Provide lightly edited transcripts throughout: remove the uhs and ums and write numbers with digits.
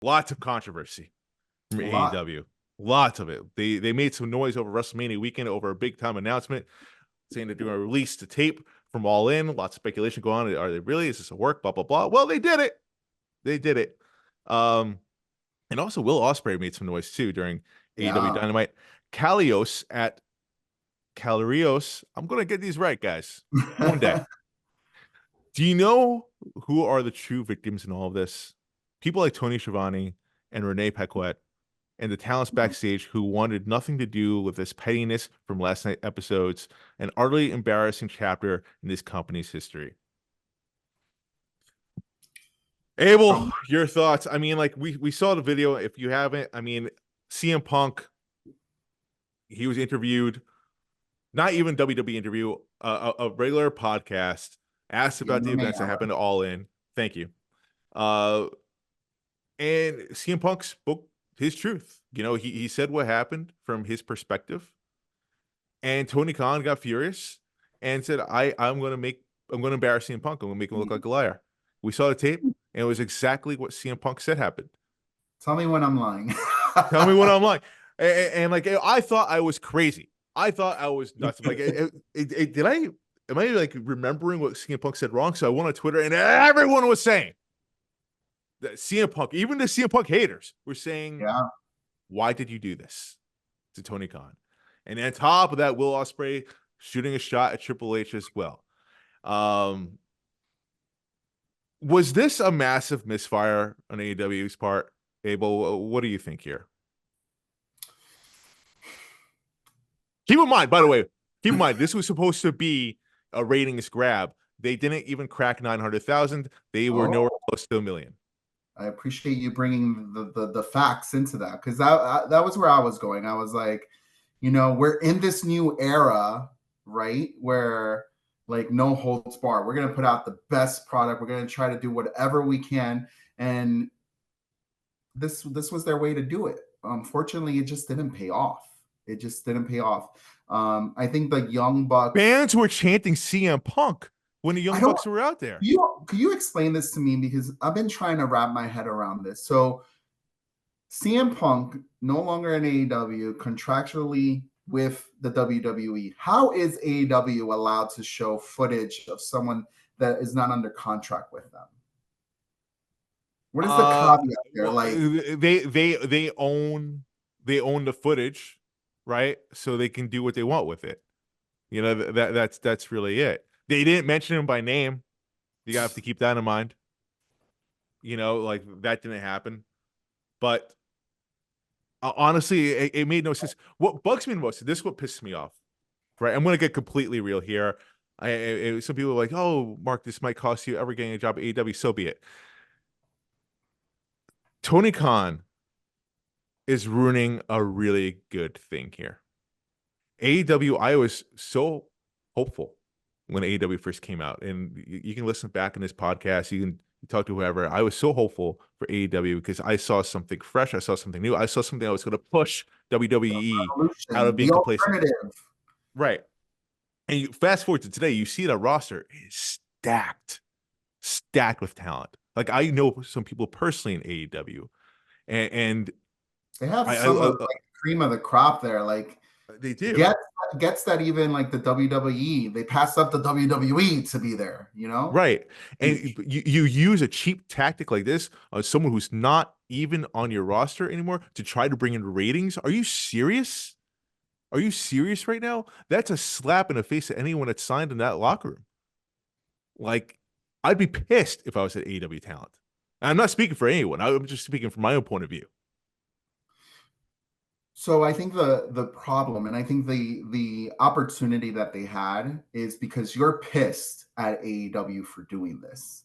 Lots of controversy from A lot. AEW. Lots of it. They made some noise over WrestleMania weekend over a big time announcement saying they're doing a release to tape from All In. Lots of speculation going on. Are they really? Is this a work? Blah blah blah. Well, they did it. They did it. And also Will Ospreay made some noise too during AEW Yeah. Dynamite. Kalios at Calarios. I'm gonna get these right, guys. One day. Do you know who are the true victims in all of this? People like Tony Schiavone and Renee Paquette and the talents backstage who wanted nothing to do with this pettiness from last night episodes, an utterly embarrassing chapter in this company's history. Abel, your thoughts? I mean, like we saw the video. If you haven't, I mean, CM Punk, he was interviewed, not even WWE interview, a regular podcast, asked about the events that happened All In. Thank you. And CM Punk spoke his truth. You know, he said what happened from his perspective. And Tony Khan got furious and said, I'm gonna embarrass CM Punk. I'm gonna make him look like a liar. We saw the tape, and it was exactly what CM Punk said happened. Tell me when I'm lying. Tell me when I'm lying. And like, I thought I was crazy. I thought I was nuts. Like, am I like remembering what CM Punk said wrong? So I went on Twitter, and everyone was saying that CM Punk, even the CM Punk haters, were saying, Yeah. why did you do this to Tony Khan? And on top of that, Will Ospreay shooting a shot at Triple H as well. Was this a massive misfire on AEW's part? Abel, what do you think here? Keep in mind, by the way, this was supposed to be a ratings grab. They didn't even crack 900,000. They were nowhere close to 1 million. I appreciate you bringing the facts into that, because that was where I was going. I was like, we're in this new era, right? Where like no holds barred. We're gonna put out the best product. We're gonna try to do whatever we can, and this was their way to do it. Unfortunately, it just didn't pay off. It just didn't pay off. I think the Young Bucks fans were chanting CM Punk when the Young Bucks were out there. Could you explain this to me? Because I've been trying to wrap my head around this. So CM Punk no longer in AEW, contractually with the WWE. How is AEW allowed to show footage of someone that is not under contract with them? What is the caveat there? Like they own the footage, right? So they can do what they want with it. You know, that's really it. They didn't mention him by name. You have to keep that in mind. You know, like that didn't happen. But honestly, it made no sense. What bugs me the most, this is what pisses me off, right? I'm going to get completely real here. Some people are like, oh, Mark, this might cost you ever getting a job at AEW. So be it. Tony Khan is ruining a really good thing here. AEW, I was so hopeful when AEW first came out, and you can listen back in this podcast. You can talk to whoever. I was so hopeful for AEW because I saw something fresh. I saw something new. I saw something that was going to push WWE out of being complacent. Right. And you fast forward to today, you see the roster is stacked with talent. Like I know some people personally in AEW, and they have some of the cream of the crop there. Like they do. Gets that even like the WWE, they pass up the WWE to be there, Right. And you use a cheap tactic like this on someone who's not even on your roster anymore to try to bring in ratings. Are you serious? Are you serious right now? That's a slap in the face to anyone that's signed in that locker room. Like, I'd be pissed if I was at AEW talent. And I'm not speaking for anyone. I'm just speaking from my own point of view. So I think the problem, and I think the opportunity that they had, is because you're pissed at AEW for doing this.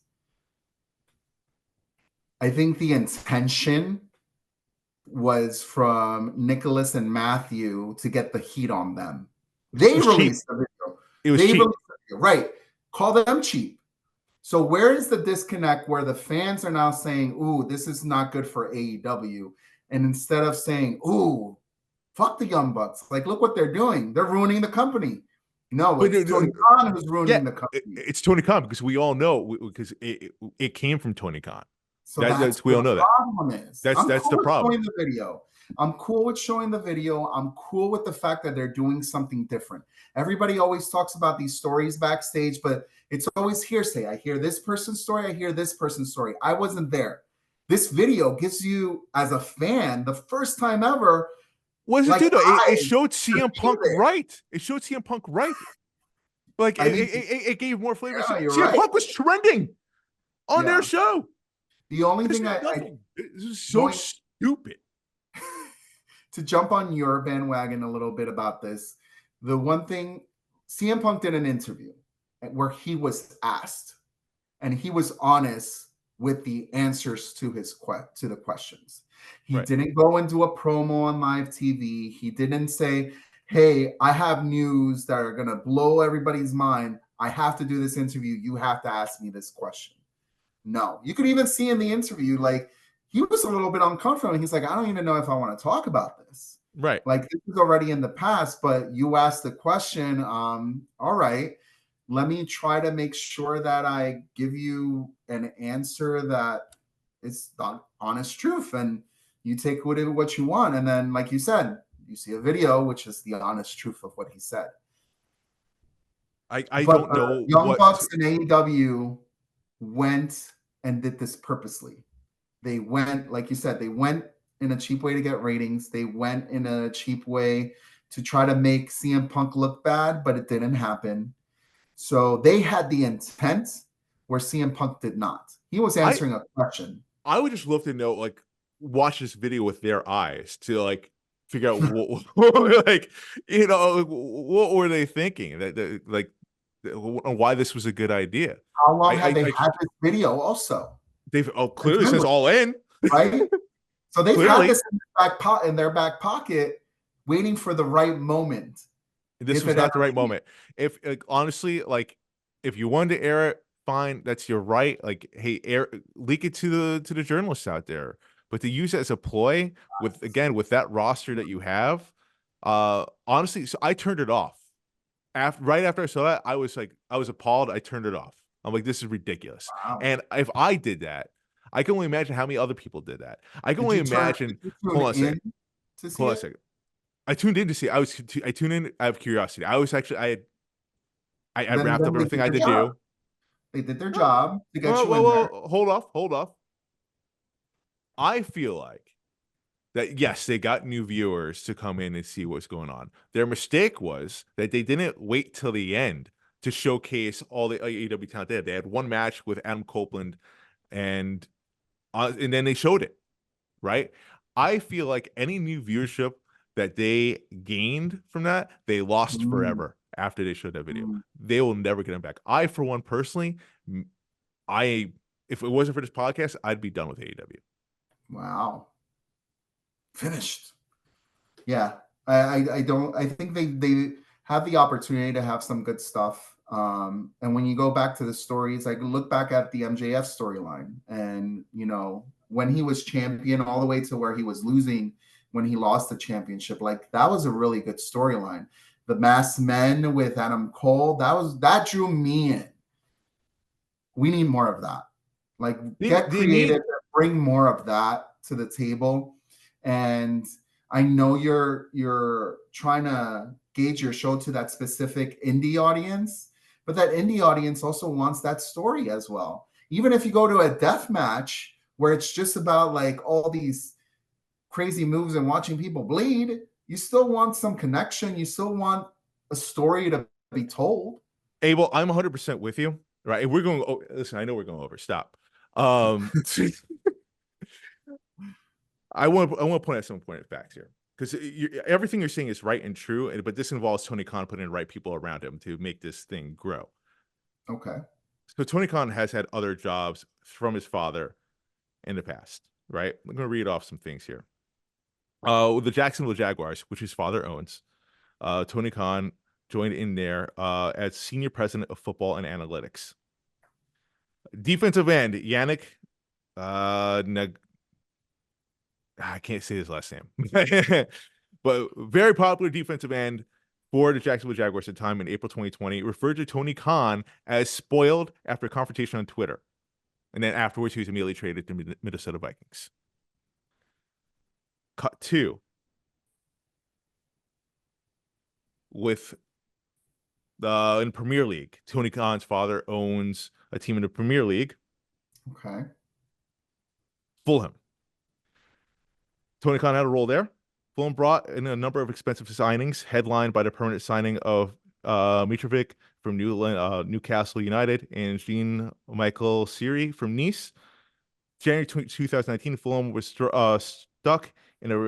I think the intention was from Nicholas and Matthew to get the heat on them. They released the video. It was cheap. Right. Call them cheap. So where is the disconnect where the fans are now saying, ooh, this is not good for AEW? And instead of saying, ooh, fuck the Young Bucks. Like, look what they're doing. They're ruining the company. No, it's Tony Khan who's ruining the company. It's Tony Khan because we all know, because it came from Tony Khan. So that's We where all the know that. problem is. I'm That's cool the with problem. showing the video. I'm cool with showing the video. I'm cool with the fact that they're doing something different. Everybody always talks about these stories backstage, but it's always hearsay. I hear this person's story. I hear this person's story. I wasn't there. This video gives you, as a fan, the first time ever. What does it Like, do though? It I showed could CM be Punk there. right. It showed CM Punk right. Like I mean, it gave more flavor. yeah, you're CM right. Punk was trending on their Yeah. show. The only This thing is I nothing. This is so going stupid. to jump on your bandwagon a little bit about this, the one thing CM Punk did an interview where he was asked, and he was honest with the answers to to the questions. He Right. didn't go and do a promo on live TV. He didn't say, "Hey, I have news that are gonna blow everybody's mind. I have to do this interview. You have to ask me this question." No, you could even see in the interview, like he was a little bit uncomfortable. He's like, I don't even know if I want to talk about this. Right. Like this is already in the past, but you asked the question. All right, let me try to make sure that I give you an answer that is the honest truth, and you take what you want. And then, like you said, you see a video, which is the honest truth of what he said. I But don't know Young what. Bucks and AEW went and did this purposely. They went, like you said, they went in a cheap way to get ratings. They went in a cheap way to try to make CM Punk look bad, but it didn't happen. So they had the intent where CM Punk did not. He was I answering a question. I would just love to know, like, watch this video with their eyes to like figure out what, like, what were they thinking like why this was a good idea. How long had they I had this video also? they've clearly Again, says all in. right? So they've had Clearly, this in their back pocket, waiting for the right moment. this If was it not the ever right came. moment. If like, honestly, like if you wanted to air it, fine, that's your right. Like, hey, leak it to the journalists out there. But to use it as a ploy with again with that roster that you have, honestly, so I turned it off. Right after I saw that, I was like, I was appalled. I turned it off. I'm like, this is ridiculous. Wow. And if I did that, I can only imagine how many other people did that. I can Did only you turn? imagine. Did you tune Hold on a in second. to see Hold on a it? second. I tuned in to see. I tuned in out of curiosity. I was actually I wrapped Then up they everything did I their had to job. do. They did their Oh, job to get you in there. hold off, hold off. I feel like that yes, they got new viewers to come in and see what's going on. Their mistake was that they didn't wait till the end to showcase all the AEW talent they had. They had one match with Adam Copeland, and then they showed it. Right? I feel like any new viewership that they gained from that, they lost Mm, forever after they showed that video. mm. They will never get them back. I, for one, personally, I if it wasn't for this podcast, I'd be done with AEW. Wow. Finished. Yeah. I don't I think they have the opportunity to have some good stuff. And when you go back to the stories, like look back at the MJF storyline and when he was champion all the way to where he was losing when he lost the championship, like that was a really good storyline. The Masked Men with Adam Cole, that drew me in. We need more of that. Like get They creative, need bring more of that to the table. And I know you're trying to gauge your show to that specific indie audience, but that indie audience also wants that story as well. Even if you go to a death match where it's just about like all these crazy moves and watching people bleed, you still want some connection. You still want a story to be told. Abel. I'm 100% with you. Right? We're going. Oh, listen, I know we're going over. Stop. I want to point out some important facts here because everything you're saying is right and true, but this involves Tony Khan putting the right people around him to make this thing grow. Okay. So Tony Khan has had other jobs from his father in the past, right? I'm going to read off some things here. With the Jacksonville Jaguars, which his father owns, Tony Khan joined in there as senior president of football and analytics. Defensive end Yannick I can't say his last name, but very popular defensive end for the Jacksonville Jaguars at the time in April 2020, referred to Tony Khan as spoiled after a confrontation on Twitter. And then afterwards, he was immediately traded to Minnesota Vikings. Cut two. With in Premier League, Tony Khan's father owns a team in the Premier League. Okay. Fulham. Tony Khan had a role there. Fulham brought in a number of expensive signings, headlined by the permanent signing of Mitrovic from Newcastle United and Jean-Michel Seri from Nice. January 2019, Fulham was stuck in a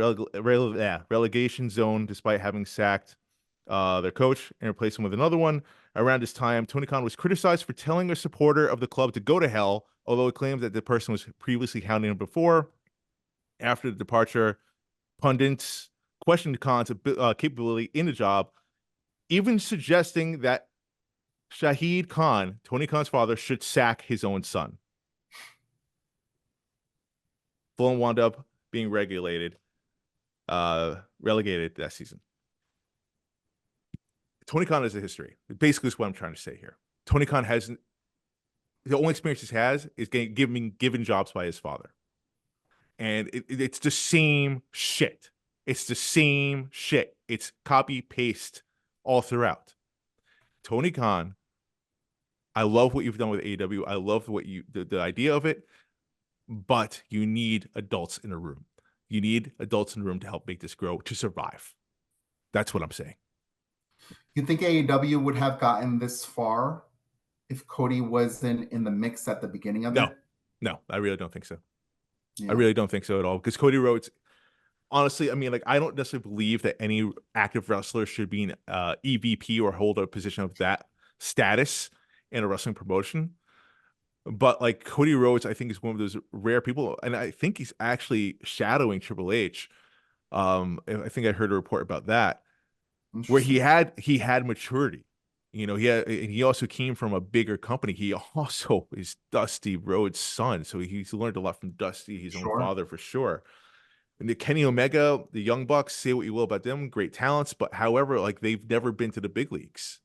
relegation zone despite having sacked their coach and replaced him with another one. Around this time, Tony Khan was criticized for telling a supporter of the club to go to hell, although he claimed that the person was previously hounding him before. After the departure, pundits questioned Khan's capability in the job, even suggesting that Shahid Khan, Tony Khan's father, should sack his own son. Fulham wound up being relegated that season. Tony Khan has a history. Basically, is what I'm trying to say here. Tony Khan has the only experience he has is given jobs by his father, and it's the same shit. It's the same shit. It's copy paste all throughout. Tony Khan, I love what you've done with AEW. I love what the idea of it, but you need adults in the room. You need adults in the room to help make this grow, to survive. That's what I'm saying. You think AEW would have gotten this far if Cody wasn't in the mix at the beginning of it? No, I really don't think so. Yeah. I really don't think so at all. Because Cody Rhodes, honestly, I mean, like, I don't necessarily believe that any active wrestler should be an EVP or hold a position of that status in a wrestling promotion. But like Cody Rhodes, I think is one of those rare people, and I think he's actually shadowing Triple H. I think I heard a report about that, where he had maturity. You know, he also came from a bigger company. He also is Dusty Rhodes' son, so he's learned a lot from Dusty, his own father, for sure. And the Kenny Omega, the Young Bucks, say what you will about them, great talents, but however, like, they've never been to the big leagues.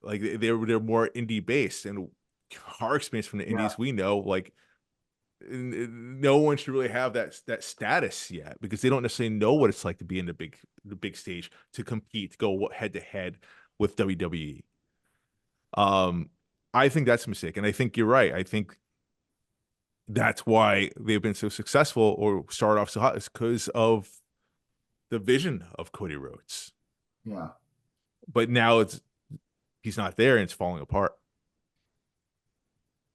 Like, they're more indie based, and our experience from the indies, we know, like, no one should really have that status yet, because they don't necessarily know what it's like to be in the big stage, to compete, to go head to head with WWE. I think that's a mistake, and I think you're right. I think that's why they've been so successful or started off so hot, is because of the vision of Cody Rhodes. Yeah. But now he's not there, and it's falling apart.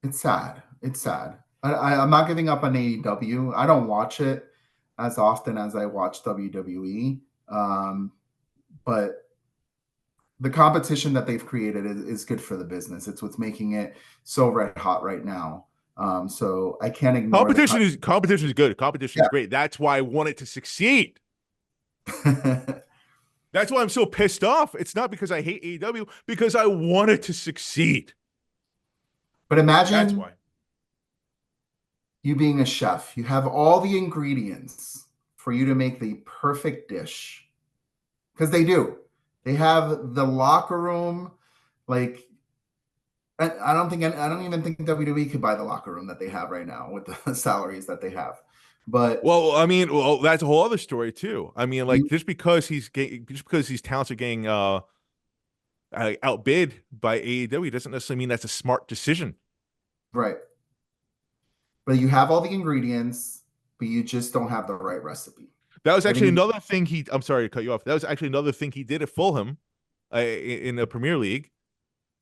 It's sad. It's sad. I'm not giving up on AEW. I don't watch it as often as I watch WWE. But the competition that they've created is good for the business. It's what's making it so red hot right now. So I can't ignore competition is good. Competition is great. That's why I want it to succeed. That's why I'm so pissed off. It's not because I hate AEW, because I want it to succeed. But imagine that's why. You being a chef. You have all the ingredients for you to make the perfect dish. Because they do. They have the locker room. Like, I don't even think WWE could buy the locker room that they have right now with the salaries that they have. But I mean, that's a whole other story too. I mean, like, just because these talents are getting outbid by AEW doesn't necessarily mean that's a smart decision. Right. But you have all the ingredients, but you just don't have the right recipe. That was actually another thing I'm sorry to cut you off. That was actually another thing he did at Fulham in the Premier League.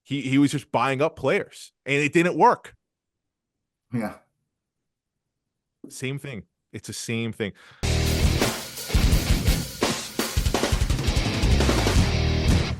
He was just buying up players, and it didn't work. Yeah. Same thing. It's the same thing.